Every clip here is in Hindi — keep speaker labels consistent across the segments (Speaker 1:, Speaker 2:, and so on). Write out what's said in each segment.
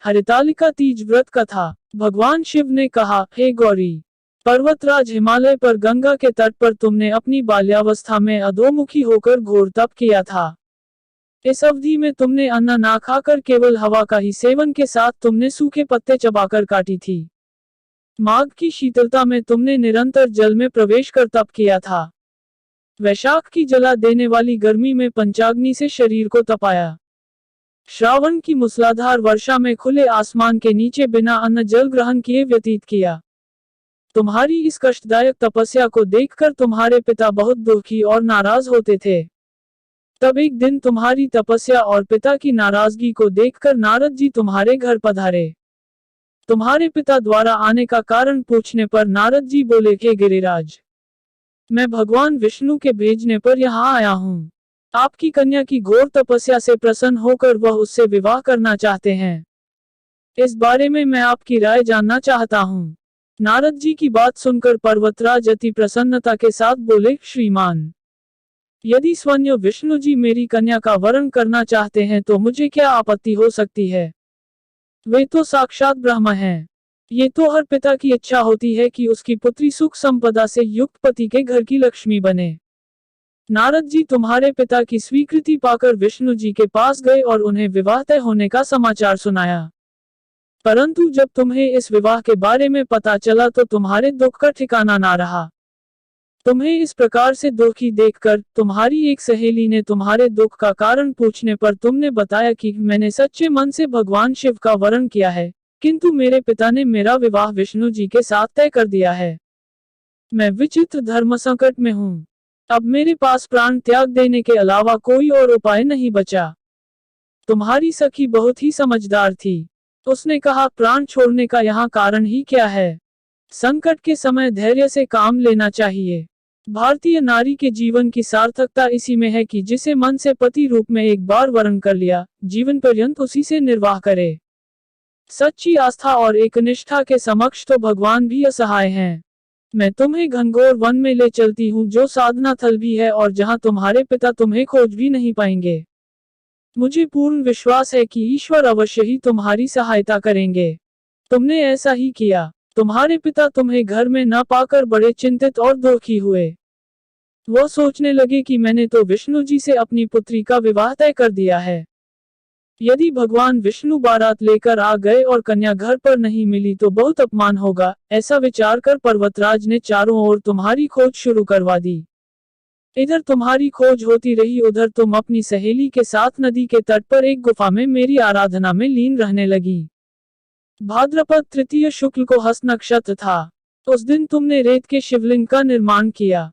Speaker 1: हरितालिका तीज व्रत कथा। भगवान शिव ने कहा, हे गौरी, पर्वतराज हिमालय पर गंगा के तट पर तुमने अपनी बाल्यावस्था में अधोमुखी होकर घोर तप किया था। इस अवधि में तुमने अन्न ना खाकर केवल हवा का ही सेवन के साथ तुमने सूखे पत्ते चबाकर काटी थी। माघ की शीतलता में तुमने निरंतर जल में प्रवेश कर तप किया था। वैशाख की जला देने वाली गर्मी में पंचाग्नि से शरीर को तपाया। श्रावण की मूसलाधार वर्षा में खुले आसमान के नीचे बिना अन्न जल ग्रहण किए व्यतीत किया। तुम्हारी इस कष्टदायक तपस्या को देखकर तुम्हारे पिता बहुत दुखी और नाराज होते थे। तब एक दिन तुम्हारी तपस्या और पिता की नाराजगी को देखकर नारद जी तुम्हारे घर पधारे। तुम्हारे पिता द्वारा आने का कारण पूछने पर नारद जी बोले कि गिरिराज, मैं भगवान विष्णु के भेजने पर यहाँ आया हूँ। आपकी कन्या की घोर तपस्या से प्रसन्न होकर वह उससे विवाह करना चाहते हैं। इस बारे में मैं आपकी राय जानना चाहता हूँ। नारद जी की बात सुनकर पर्वतराज अति प्रसन्नता के साथ बोले, श्रीमान, यदि स्वयं विष्णु जी मेरी कन्या का वरण करना चाहते हैं तो मुझे क्या आपत्ति हो सकती है। वे तो साक्षात ब्रह्म हैं। ये तो हर पिता की इच्छा होती है कि उसकी पुत्री सुख संपदा से युक्त पति के घर की लक्ष्मी बने। नारद जी तुम्हारे पिता की स्वीकृति पाकर विष्णु जी के पास गए और उन्हें विवाह तय होने का समाचार सुनाया। परंतु जब तुम्हें इस विवाह के बारे में पता चला तो तुम्हारे दुख का ठिकाना ना रहा। तुम्हें इस प्रकार से दुखी देखकर तुम्हारी एक सहेली ने तुम्हारे दुख का कारण पूछने पर तुमने बताया कि मैंने सच्चे मन से भगवान शिव का वरण किया है, किंतु मेरे पिता ने मेरा विवाह विष्णु जी के साथ तय कर दिया है। मैं विचित्र धर्म संकट में हूँ। अब मेरे पास प्राण त्याग देने के अलावा कोई और उपाय नहीं बचा। तुम्हारी सखी बहुत ही समझदार थी। उसने कहा, प्राण छोड़ने का यहाँ कारण ही क्या है। संकट के समय धैर्य से काम लेना चाहिए। भारतीय नारी के जीवन की सार्थकता इसी में है कि जिसे मन से पति रूप में एक बार वरण कर लिया, जीवन पर्यंत उसी से निर्वाह करे। सच्ची आस्था और एकनिष्ठा के समक्ष तो भगवान भी असहाय हैं। मैं तुम्हें घनघोर वन में ले चलती हूँ जो साधना थल भी है और जहाँ तुम्हारे पिता तुम्हें खोज भी नहीं पाएंगे। मुझे पूर्ण विश्वास है कि ईश्वर अवश्य ही तुम्हारी सहायता करेंगे। तुमने ऐसा ही किया। तुम्हारे पिता तुम्हें घर में न पाकर बड़े चिंतित और दुखी हुए। वो सोचने लगे कि मैंने तो विष्णु जी से अपनी पुत्री का विवाह तय कर दिया है। यदि भगवान विष्णु बारात लेकर आ गए और कन्या घर पर नहीं मिली तो बहुत अपमान होगा। ऐसा विचार कर पर्वतराज ने चारों ओर तुम्हारी खोज शुरू करवा दी। इधर तुम्हारी खोज होती रही, उधर तुम अपनी सहेली के साथ नदी के तट पर एक गुफा में मेरी आराधना में लीन रहने लगी। भाद्रपद तृतीय शुक्ल को हस्त नक्षत्र था। उस दिन तुमने रेत के शिवलिंग का निर्माण किया।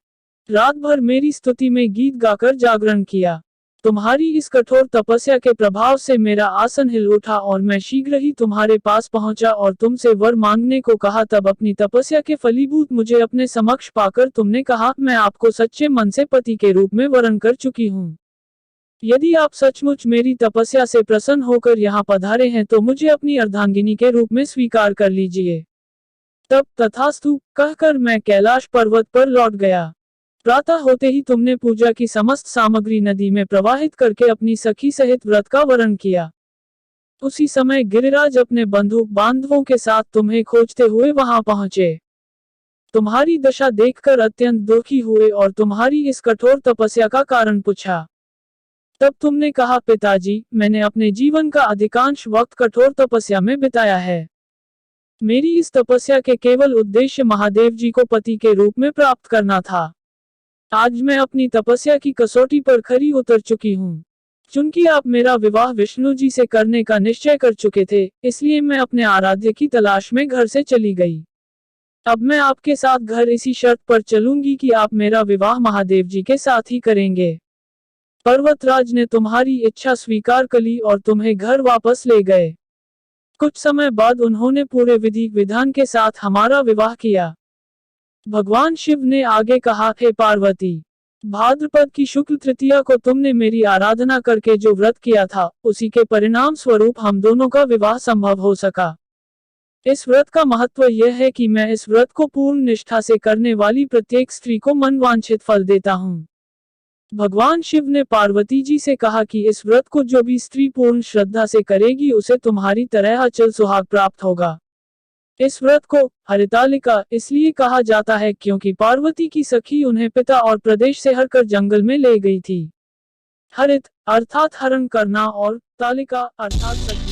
Speaker 1: रात भर मेरी स्तुति में गीत गाकर जागरण किया। तुम्हारी इस कठोर तपस्या के प्रभाव से मेरा आसन हिल उठा और मैं शीघ्र ही तुम्हारे पास पहुंचा और तुमसे वर मांगने को कहा। तब अपनी तपस्या के फलीभूत मुझे अपने समक्ष पाकर तुमने कहा, मैं आपको सच्चे मन से पति के रूप में वरण कर चुकी हूँ। यदि आप सचमुच मेरी तपस्या से प्रसन्न होकर यहाँ पधारे हैं तो मुझे अपनी अर्धांगिनी के रूप में स्वीकार कर लीजिए। तब तथास्तु कहकर मैं कैलाश पर्वत पर लौट गया। प्रातः होते ही तुमने पूजा की समस्त सामग्री नदी में प्रवाहित करके अपनी सखी सहित व्रत का वरण किया। उसी समय गिरिराज अपने बंधु बांधवों के साथ तुम्हें खोजते हुए वहां पहुंचे। तुम्हारी दशा देखकर अत्यंत दुखी हुए और तुम्हारी इस कठोर तपस्या का कारण पूछा। तब तुमने कहा, पिताजी, मैंने अपने जीवन का अधिकांश वक्त कठोर तपस्या में बिताया है। मेरी इस तपस्या के केवल उद्देश्य महादेव जी को पति के रूप में प्राप्त करना था। आज मैं अपनी तपस्या की कसौटी पर खरी उतर चुकी हूँ। चूंकि आप मेरा विवाह विष्णु जी से करने का निश्चय कर चुके थे, इसलिए मैं अपने आराध्य की तलाश में घर से चली गई। अब मैं आपके साथ घर इसी शर्त पर चलूंगी कि आप मेरा विवाह महादेव जी के साथ ही करेंगे। पर्वतराज ने तुम्हारी इच्छा स्वीकार कर ली और तुम्हें घर वापस ले गए। कुछ समय बाद उन्होंने पूरे विधि विधान के साथ हमारा विवाह किया। भगवान शिव ने आगे कहा, हे पार्वती, भाद्रपद की शुक्ल तृतीया को तुमने मेरी आराधना करके जो व्रत किया था, उसी के परिणाम स्वरूप हम दोनों का विवाह संभव हो सका। इस व्रत का महत्व यह है कि मैं इस व्रत को पूर्ण निष्ठा से करने वाली प्रत्येक स्त्री को मनवांछित फल देता हूँ। भगवान शिव ने पार्वती जी से कहा कि इस व्रत को जो भी स्त्री पूर्ण श्रद्धा से करेगी उसे तुम्हारी तरह अचल सुहाग प्राप्त होगा। इस व्रत को हरितालिका इसलिए कहा जाता है क्योंकि पार्वती की सखी उन्हें पिता और प्रदेश से हरकर जंगल में ले गई थी। हरित अर्थात हरण करना और तालिका अर्थात सखी।